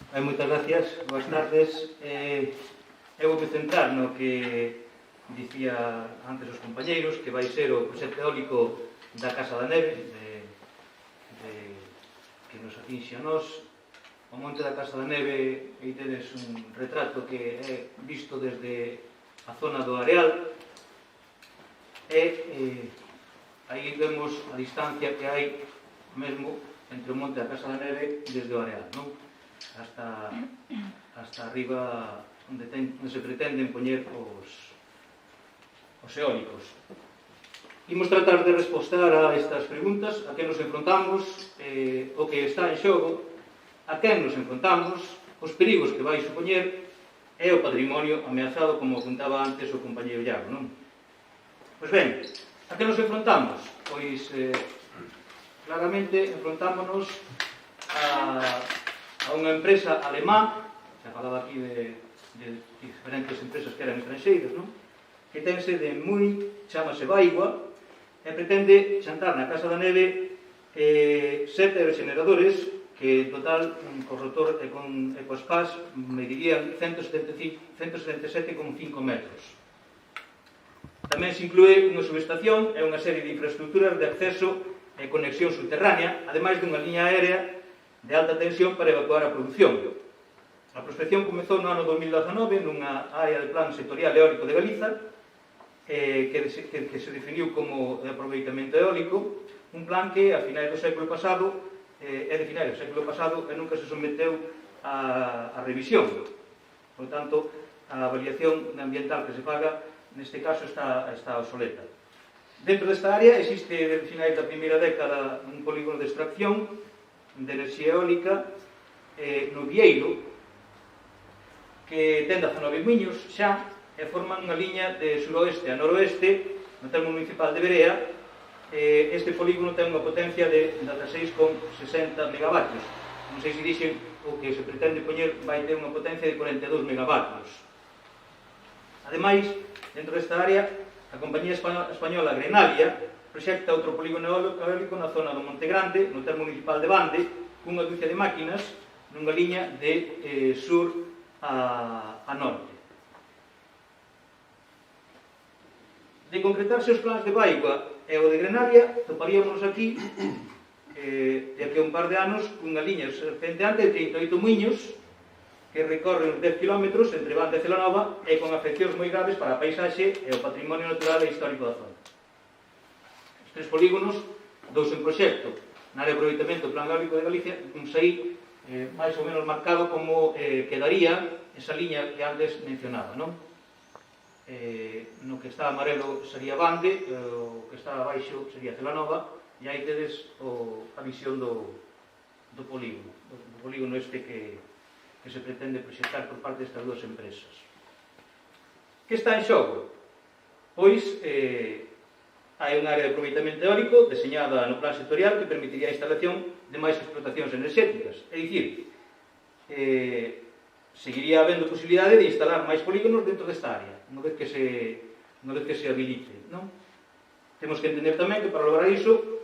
Moitas gracias, boas tardes. Eu vou me centrar no que dicía antes os compañeiros, que vai ser o proxecto eólico da Casa da Neve, que nos atinxe a nós. O monte da Casa da Neve, aí tedes un retrato que é visto desde a zona do Areal, e aí vemos a distancia que hai mesmo entre o monte da Casa da Neve desde o Areal, non? Hasta arriba onde se pretenden poñer os eólicos. Imos tratar de respostar a estas preguntas: a que nos enfrontamos, o que está en xogo, a quen nos enfrontamos, os perigos que vai supoñer e o patrimonio ameazado, como apuntaba antes o compañeiro Iago, non? Pois ben, a que nos enfrontamos? Pois, claramente, enfrontámonos a unha empresa alemá, se falaba aquí de diferentes empresas que eran estranxeiras, non? Que ten sede en Múnich, chamase Baigua, e pretende xantar na Casa da Neve 7 aerogeneradores que en total, co rotor e coas pás, medirían 177,5 metros. Tamén se inclúe unha subestación e unha serie de infraestructuras de acceso e conexión subterránea, ademais dunha liña aérea de alta tensión para evacuar a produción. A prospección comezou no ano 2019 nunha área de plan sectorial eólico de Galiza, que se definiu como aproveitamento eólico, un plan que a finais do século pasado e nunca se someteu a revisión. Por tanto, a avaliación ambiental que se faga neste caso está obsoleta. Dentro desta área existe, desde finais da primeira década, un polígono de extracción de enerxía eólica no Vieiro, que ten 19 miños xa, e forman unha liña de suroeste a noroeste no termo municipal de Berea. Este polígono ten unha potencia de 16,60 megavatios. Non sei se dixen o que se pretende poñer vai ter unha potencia de 42 megavatios. Ademais, dentro desta área, a compañía española Grenalia proxecta outro polígono eólico na zona do Monte Grande, no termo municipal de Bande, cunha dúcia de máquinas nunha liña de sur a norte. De concretarse os plans de Baigua e o de Grenalia, toparíamos aquí de aquí a un par de anos unha liña serpenteante de 38 muiños que recorre uns 10 km entre Bande e Celanova e con afeccións moi graves para a paisaxe e o patrimonio natural e histórico da zona. Os 3 polígonos, 2 en proxecto na área de aproveitamento do Plan Eólico de Galicia, uns aí máis ou menos marcado como quedaría esa liña que antes mencionaba, non? No que está amarelo sería Bande, o que está abaixo sería Celanova, e aí tedes a visión do polígono este que se pretende proxectar por parte destas dúas empresas. Que está en xogo? Pois hai unha área de aproveitamento eólico deseñada no plan sectorial que permitiría a instalación de máis explotacións enerxéticas. É dicir, seguiría habendo posibilidade de instalar máis polígonos dentro desta área, unha vez que se habilite, non? Temos que entender tamén que para lograr iso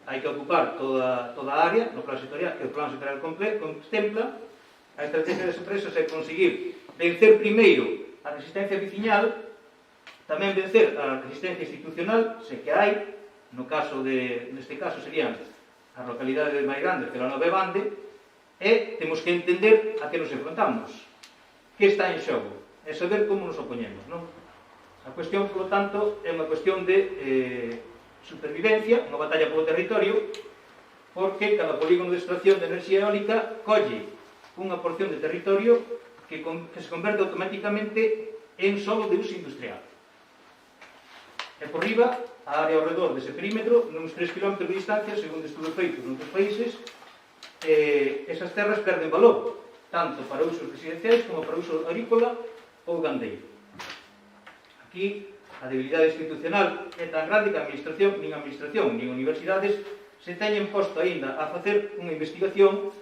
hai que ocupar toda a área no plan sectorial, que o plan sectorial contempla. A estrategia das empresas é conseguir vencer primeiro a resistencia veciñal, tamén vencer a resistencia institucional, se que hai, neste caso serían as localidades máis grandes, Celanova e Bande, e temos que entender a que nos enfrontamos, que está en xogo, e saber como nos opoñemos, non? A cuestión, polo tanto, é unha cuestión de supervivencia, unha batalla polo territorio, porque cada polígono de extracción de enerxía eólica colle unha porción de territorio que se converte automáticamente en solo de uso industrial. E por riba, a área ao redor dese perímetro, nuns 3 km de distancia, segundo estudos feitos noutros países, esas terras perden valor, tanto para usos residenciais como para uso agrícola ou gandeiro. Aquí, a debilidade institucional é tan grande que a administración, nin universidades, se teñen posto aínda a facer unha investigación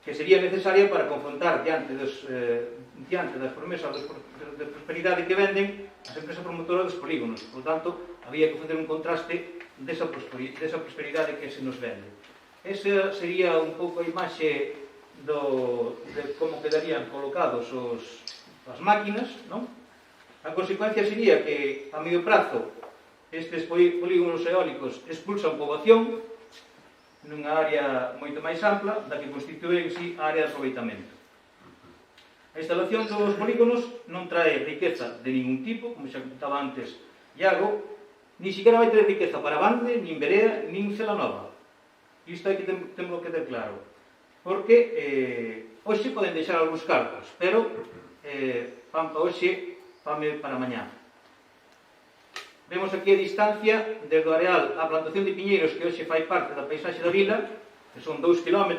que sería necesaria para confrontar diante das promesas de prosperidade que venden as empresas promotoras dos polígonos. Por tanto, había que facer un contraste desa prosperidade que se nos vende. Esa sería un pouco a imaxe de como quedarían colocados as máquinas, non? A consecuencia sería que a medio prazo estes polígonos eólicos expulsan poboación nunha área moito máis ampla da que constitúe en sí a área de aproveitamento. A instalación dos polígonos non trae riqueza de ningún tipo, como xa comentaba antes Iago, ni siquiera vai ter riqueza para Bande, nin Berea, nin Celanova. Isto hai que temos que ter claro. Porque hoxe poden deixar algúns cargos, pero pan para hoxe, pame para mañá. Vemos aquí a distancia desde o areal á plantación de piñeiros que hoxe fai parte da paisaxe da vila, que son 2 km.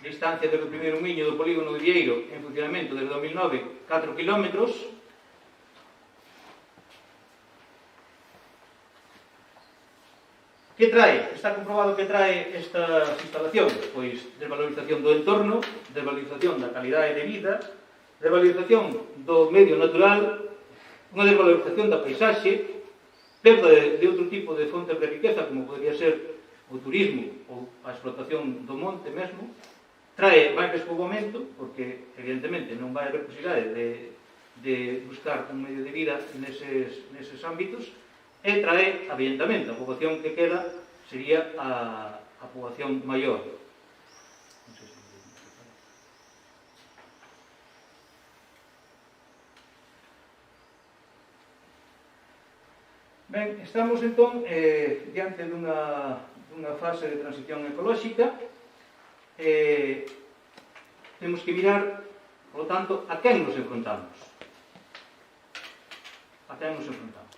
Distancia desde o primeiro miño do polígono de Vieiro en funcionamento desde 2009, 4 km. Que trae? Está comprobado que trae estas instalacións? Pois desvalorización do entorno, desvalorización da calidade de vida, desvalorización do medio natural, unha desvalorización da paisaxe, perda de outro tipo de fontes de riqueza, como podría ser o turismo ou a explotación do monte mesmo. Trae máis despoboamento, porque evidentemente non vai haber posibilidade de buscar un medio de vida neses ámbitos, e trae avellentamento. A poboación que queda sería a poboación maior. Ben, estamos entón diante dunha fase de transición ecolóxica. Temos que mirar, por lo tanto, a quen nos enfrontamos. A quen nos enfrontamos.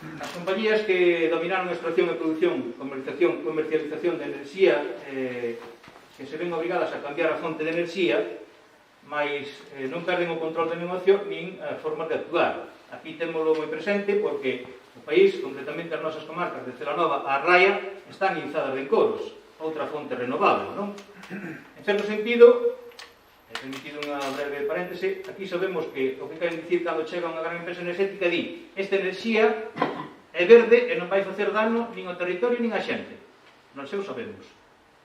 As compañías que dominaron a extracción e produción, comercialización de enerxía, que se ven obrigadas a cambiar a fonte de enerxía, mas non perden o control de negocio nin as formas de actuar. Aquí témoslo moi presente porque o país, concretamente as nosas comarcas de Celanova a Raia, están inzadas de encoros, outra fonte renovable, non? En certo sentido, he permitido unha breve paréntese, aquí sabemos que o que queren dicir cando chega unha gran empresa enerxética di esta enerxía é verde e non vai facer dano nin ao territorio nin á xente. Non sei o sabemos,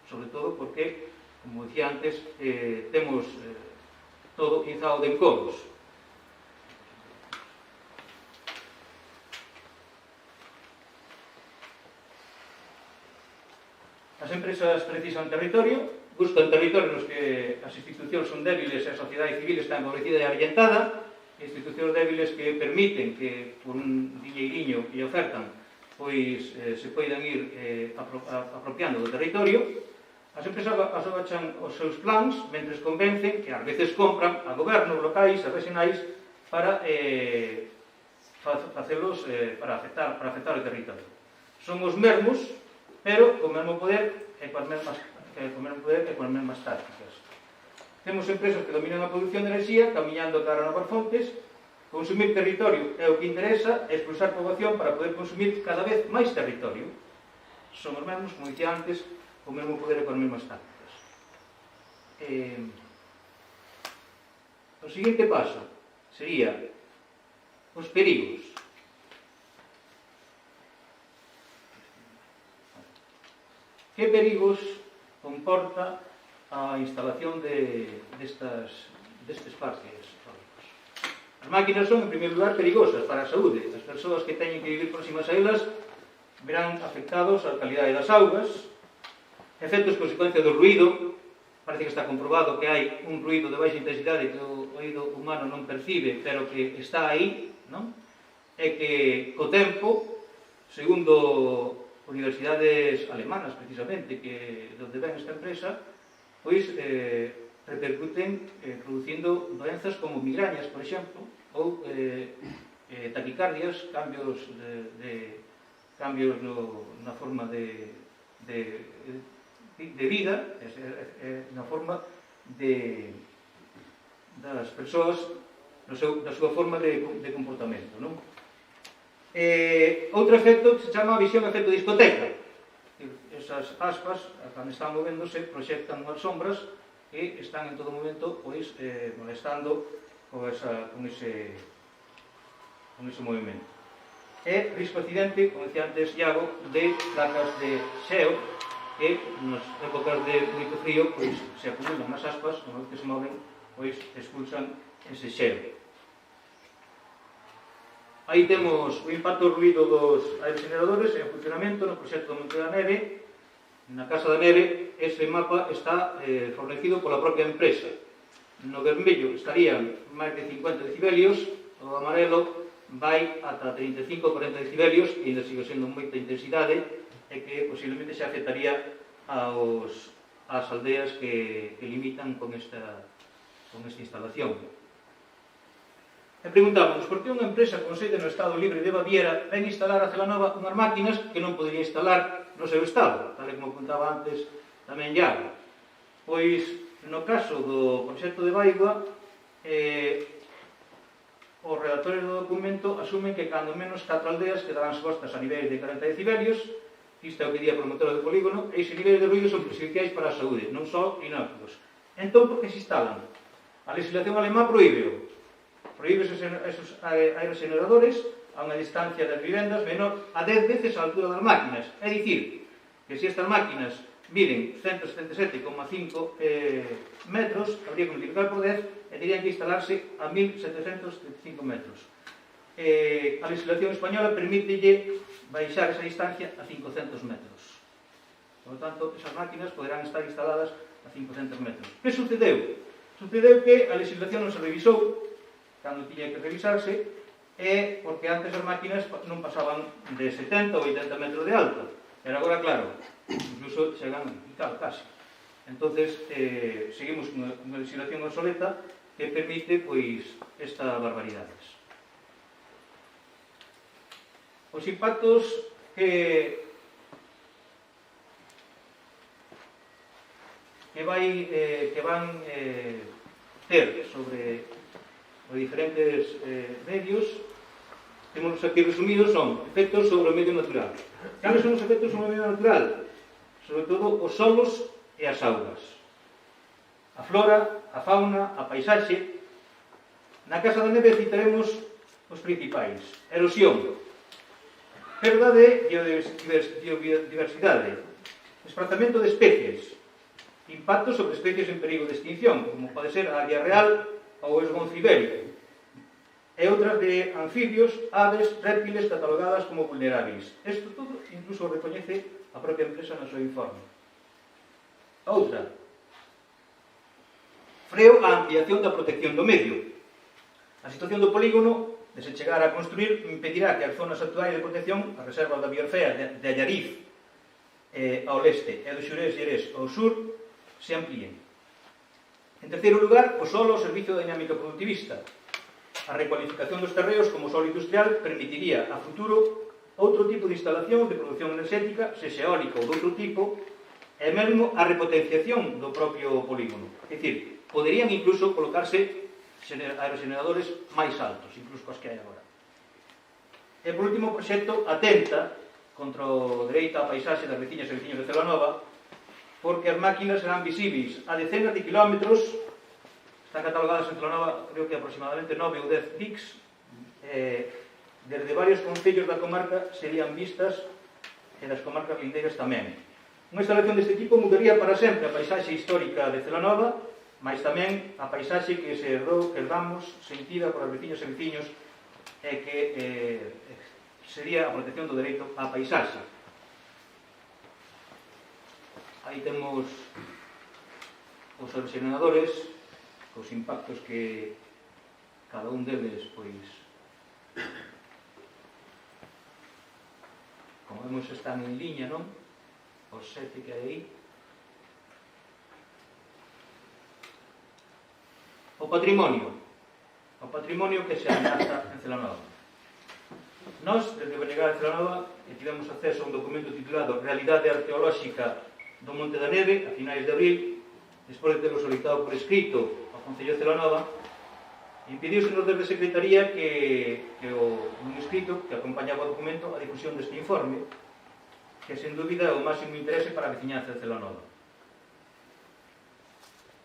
sobre todo porque, como dicía antes, temos todo inzado de encoros. As empresas precisan territorio, buscan territorios nos que as institucións son débiles e a sociedade civil está empobrecida e avellentada, institucións débiles que permiten que, por un diñeiriño que ofertan, pois se poidan ir apropiando do territorio. As empresas asogachan os seus plans, mentres convencen que ás veces compran a gobernos locais e regionais para facelos para afectar o territorio. Son os mesmos, pero co mesmo poder e coas mesmas tácticas. Temos empresas que dominan a produción de enerxía, camiñando cara a novas fontes. Consumir territorio é o que interesa, e expulsar poboación para poder consumir cada vez máis territorio. Son os mesmos, como dicía antes, o mesmo poder e coas mesmas tácticas. O seguinte paso sería os perigos. Que perigos comporta a instalación destes parques eólicos? As máquinas son, en primeiro lugar, perigosas para a saúde. As persoas que teñen que vivir próximas a elas verán afectados a calidade das augas, efectos consecuencia do ruído. Parece que está comprobado que hai un ruído de baixa intensidade que o oído humano non percibe, pero que está aí, non? E que, co tempo, segundo universidades alemanas, precisamente, que donde ven esta empresa, pois repercuten producindo doenzas como migrañas, por exemplo, ou taquicardias, cambios na forma de vida, na forma das persoas, da súa forma de comportamento, non? Outro efecto que se chama visión efecto discoteca. esas aspas, cando están movéndose, proxectan unhas sombras e están en todo momento molestando con ese movimento. E risco accidente, como decía antes Iago, de placas de xeo que nas épocas de moito frío se acumulan nas aspas, unha vez que se moven, expulsan ese xeo. Aí temos o impacto ruído dos aerogeneradores en funcionamento no proxecto do Monte da Neve. Na Casa da Neve, ese mapa está fornecido pola propia empresa. No vermello estarían máis de 50 decibelios, o amarelo vai ata 35-40 decibelios, e ainda sigue sendo moita intensidade, e que posiblemente se afectaría ás aldeas que limitan con esta instalación. E preguntámonos, por que unha empresa con sede no Estado Libre de Baviera ven instalar a Celanova unhas máquinas que non podería instalar no seu Estado, tal como apuntaba antes tamén Iago? Pois, no caso do proxecto de Baigua, os redactores do documento asumen que cando menos 4 aldeas quedarán expostas a niveis de 40 decibelios, isto é o que di a promotora do polígono, e esses niveis de ruido son perxudiciais para a saúde, non só inócuos. Entón, por que se instalan? A legislación alemá prohíbeo esos aerogeneradores a unha distancia das vivendas menor a 10 veces a altura das máquinas. É dicir, que se estas máquinas miden 177,5 metros, habría que multiplicar por 10 e terían que instalarse a 1735 metros. A legislación española permítelle baixar esa distancia a 500 metros. Por lo tanto, esas máquinas poderán estar instaladas a 500 metros. Que sucedeu? Sucedeu que a legislación non se revisou cando tiña que revisarse, é porque antes as máquinas non pasaban de 70 ou 80 metros de alto. Pero agora, claro, incluso chegan casi. Entonces, seguimos unha legislación obsoleta que permite, pois, estas barbaridades. Os impactos que van ter sobre os diferentes medios, temos aquí resumidos, son efectos sobre o medio natural. Cales son os efectos sobre o medio natural? Sobre todo os solos e as augas. A flora, a fauna, a paisaxe. Na Casa da Neve citaremos os principais. Erosión, perda de biodiversidade, desprazamento de especies, impactos sobre especies en perigo de extinción, como pode ser a águia real ou o esgonzo ibérico, e outras de anfibios, aves, réptiles catalogadas como vulneráveis. Isto todo incluso recoñece a propia empresa no seu informe. Outra, freo a ampliación da protección do medio. A situación do polígono, de se chegar a construir, impedirá que as zonas actuais de protección, a reserva da biosfera de Allariz ao leste e do Xurés ao sur, se amplíen. En terceiro lugar, o solo ao servicio da dinámica productivista. A recualificación dos terreos como solo industrial permitiría a futuro outro tipo de instalación de produción enerxética, sexa eólica ou de outro tipo, e mesmo a repotenciación do propio polígono. É dicir, poderían incluso colocarse aerogeneradores máis altos, incluso cos que hai agora. E por último, o proxecto atenta contra o dereito á paisaxe das veciñas e veciños de Celanova, porque as máquinas serán visíveis a decenas de kilómetros, están catalogadas en Celanova, creo que aproximadamente 9 ou 10 pics, desde varios concellos da comarca serían vistas, e das comarcas lindeiras tamén. Unha instalación deste tipo mudaría para sempre a paisaxe histórica de Celanova, mas tamén a paisaxe que se herdamos sentida por as veciñas e veciños, e que sería a protección do dereito á paisaxe. Aí temos os aerogeneradores, os impactos que cada un deles, pois, como vemos, están en liña, non? Os 7 que hai aí. O patrimonio que se ameaza en Celanova. Nós, desde o Benegar de Celanova, tivemos acceso a un documento titulado Realidade Arqueolóxica do Monte da Neve, a finais de abril, despois de terlo solicitado por escrito ao Concello de Celanova, impediu-se-nos desde a Secretaría que un escrito que acompañaba o documento a difusión deste informe, que sen dúbida é o máximo interese para a veciñanza de Celanova.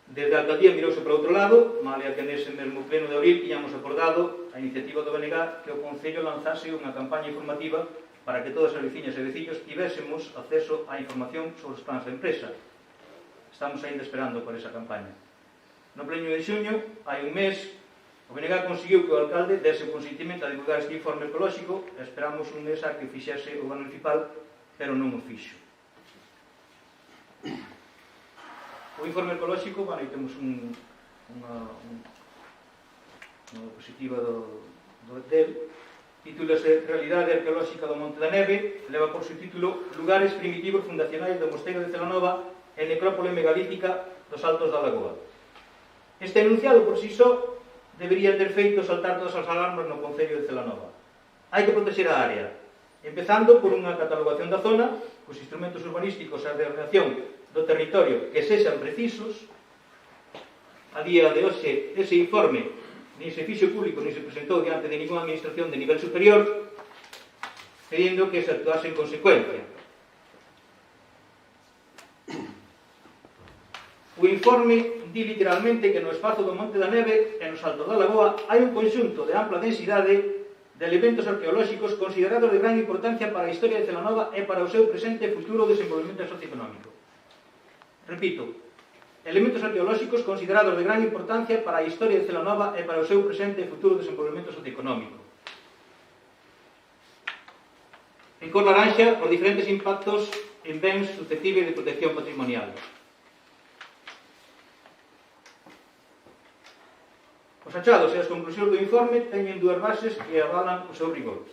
Desde a alcaldía mirouse para outro lado, malia que nese mesmo pleno de abril tiñamos acordado a iniciativa do BNG que o Concello lanzase unha campaña informativa para que todas as veciñas e veciños tivésemos acceso á información sobre os plans da empresa. Estamos ainda esperando por esa campaña. No pleno de xuño, hai un mes, o BNG conseguiu que o alcalde dese o consentimento a divulgar este informe ecolóxico e esperamos un mes a que fixese o goberno municipal, pero non o fixo. O informe ecolóxico, aí temos unha diapositiva del, titúlase Realidade arqueolóxica do Monte da Neve, leva por subtítulo Lugares primitivos fundacionais do Mosteiro de Celanova e necrópole megalítica dos Altos da Lagoa. Este enunciado por si só debería ter feito saltar todas as alarmas no Concello de Celanova. Hai que proteger a área, empezando por unha catalogación da zona, cos instrumentos urbanísticos e a ordenación do territorio que sexan precisos. A día de hoxe, ese informe nin se fixo público, nin se presentou diante de ninguna administración de nivel superior, pedindo que se actuase en consecuencia. O informe di literalmente que no espazo do Monte da Neve e no Salto da Lagoa hai un conxunto de ampla densidade de elementos arqueolóxicos considerados de gran importancia para a historia de Celanova e para o seu presente e futuro desenvolvemento socioeconómico. Repito, elementos arqueolóxicos considerados de gran importancia para a historia de Celanova e para o seu presente e futuro desenvolvemento socioeconómico. En cor laranxa, os diferentes impactos en bens susceptíveis de protección patrimonial. Os achados e as conclusións do informe teñen dúas bases que avalan o seu rigor.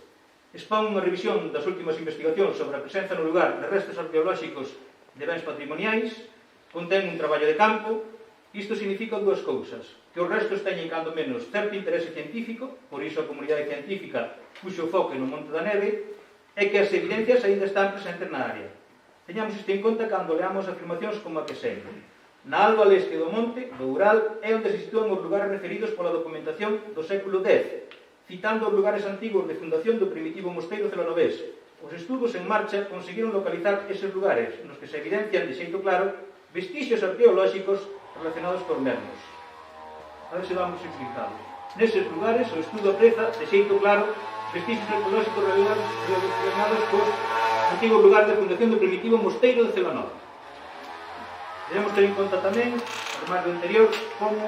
Expón unha revisión das últimas investigacións sobre a presenza no lugar de restos arqueolóxicos de bens patrimoniais, contén un traballo de campo. Isto significa dúas cousas: que os restos teñen cando menos certo interese científico, por iso a comunidade científica puxo o foco no Monte da Neve, e que as evidencias aínda están presentes na área. Teñamos isto en conta cando leamos afirmacións como a que segue. Na alba leste do monte, do Ural, é onde se sitúan os lugares referidos pola documentación do século X, citando os lugares antigos de fundación do primitivo mosteiro celanovés. Os estudos en marcha conseguiron localizar eses lugares, nos que se evidencian de xeito claro vestixios arqueolóxicos relacionados cos mesmos. A ver se vamos explicado. Neses lugares, o estudo apreza de xeito claro vestixios arqueolóxicos relacionados cos antigos lugares de fundación do primitivo mosteiro de Celanova. Debemos ter en conta tamén, además do anterior, como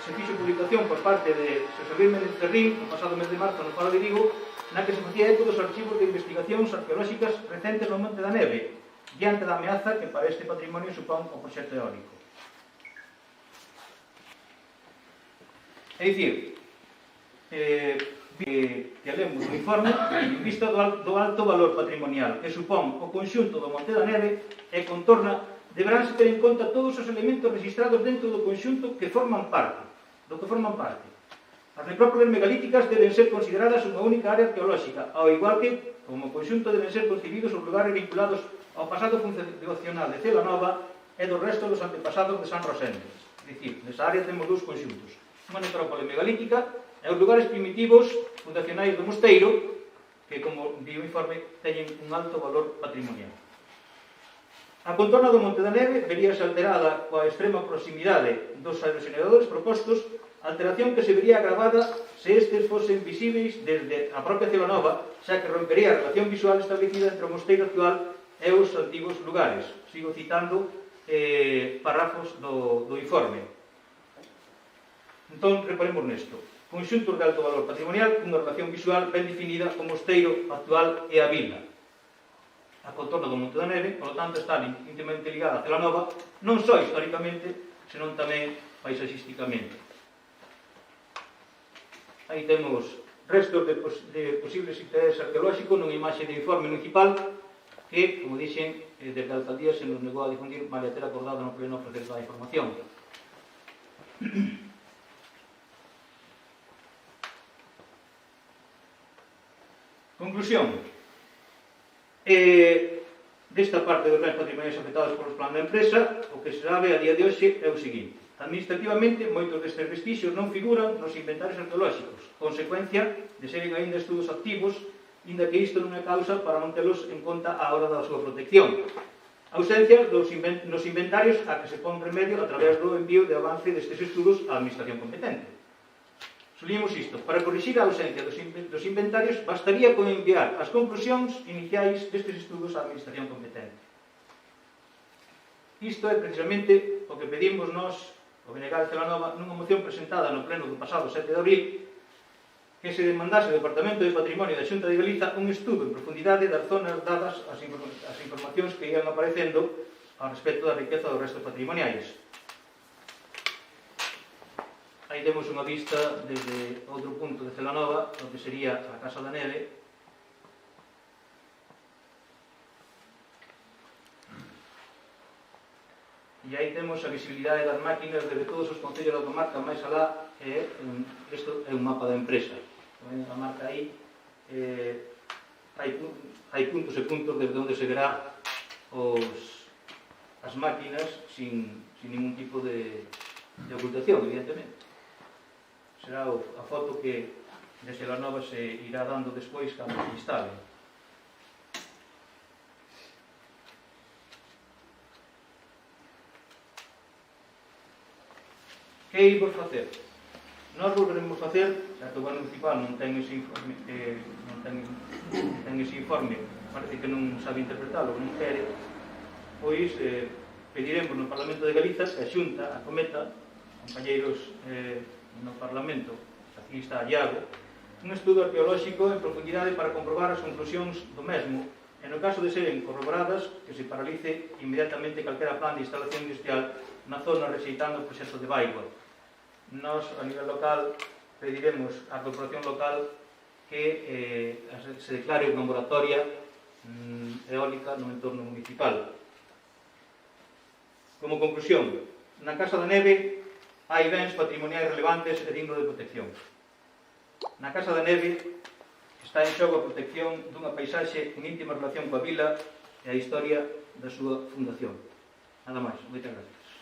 se fixo publicación por parte de Xosé Luis Méndez Ferrín, no pasado mes de marzo no Faro de Vigo, na que se facía eco dos archivos de investigacións arqueolóxicas recentes no Monte da Neve, diante da ameaza que para este patrimonio supón o proxecto eólico. É dicir, que lemos no informe, en vista do alto valor patrimonial que supón o conxunto do Monte da Neve e contorna, deberánse ter en conta todos os elementos registrados dentro do conxunto que forman parte. As necrópoles megalíticas deben ser consideradas unha única área arqueolóxica, ao igual que, como conxunto, deben ser concebidos os lugares vinculados ao pasado fundacional de Celanova e do resto dos antepasados de San Rosendo. É dicir, nesa área temos dous conxuntos: unha necrópole megalítica e os lugares primitivos fundacionais do mosteiro, que, como di o informe, teñen un alto valor patrimonial. A contorna do Monte da Neve veríase alterada coa extrema proximidade dos aerogeneradores propostos, alteración que se vería agravada se estes fosen visíveis desde a propia Celanova, xa que rompería a relación visual establecida entre o mosteiro actual e os antigos lugares. Sigo citando párrafos do informe. Entón, reparemos nesto. Conxuntos de alto valor patrimonial, unha relación visual ben definida co mosteiro actual e a vila. A contorna do Monte da Neve, por lo tanto, está íntimamente ligada a Celanova, non só históricamente, senón tamén paisaxísticamente. Aí temos restos de posibles intereses arqueolóxicos nunha imaxe de informe municipal que, como dixen, desde a alcaldía se nos negou a difundir, malia ter acordado no pleno ofrecer toda a información. Conclusión. Desta parte dos bens patrimoniais afectados polos planos da empresa, o que se sabe a día de hoxe é o seguinte: administrativamente, moitos destes vestixios non figuran nos inventarios arqueolóxicos, consecuencia de serem aínda estudos activos inda que isto non é causa para non telos en conta á hora da súa protección. Ausencia nos inventarios a que se pon remedio a través do envío de avance destes estudos á administración competente. Sublimos isto. Para corrixir a ausencia dos inventarios, bastaría con enviar as conclusións iniciais destes estudos á administración competente. Isto é precisamente o que pedimos nós, o BNG de Celanova, nunha moción presentada no pleno do pasado 7 de abril, que se demandase ao Departamento de Patrimonio da Xunta de Galiza un estudo en profundidade das zonas dadas as informacións que ian aparecendo ao respecto da riqueza dos restos patrimoniais. Aí temos unha vista desde outro punto de Celanova, onde sería a Casa da Neve. E aí temos a visibilidade das máquinas desde todos os concellos da comarca máis alá, e isto é un mapa da empresa. A marca aí, hai puntos e puntos desde onde se verá as máquinas sin ningún tipo de ocultación, evidentemente. Será a foto que de Celanova se irá dando despois cando se instale. Que imos facer? Nós volveremos facer, xa que o Goberno Municipal non ten ese informe, parece que non sabe interpretalo, non quere, pois pediremos no Parlamento de Galiza que a Xunta acometa, compañeiros no Parlamento, aquí está Iago, un estudo arqueolóxico en profundidade para comprobar as conclusións do mesmo, e no caso de seren corroboradas, que se paralice inmediatamente calquera plan de instalación industrial na zona rexeitando o proxecto de Baigua. Nós, a nivel local, pediremos á corporación local que se declare unha moratoria eólica no entorno municipal. Como conclusión, na Casa da Neve hai bens patrimoniais relevantes e dignos de protección. Na Casa da Neve está en xogo a protección dunha paisaxe en íntima relación coa vila e a historia da súa fundación. Nada máis. Moitas gracias.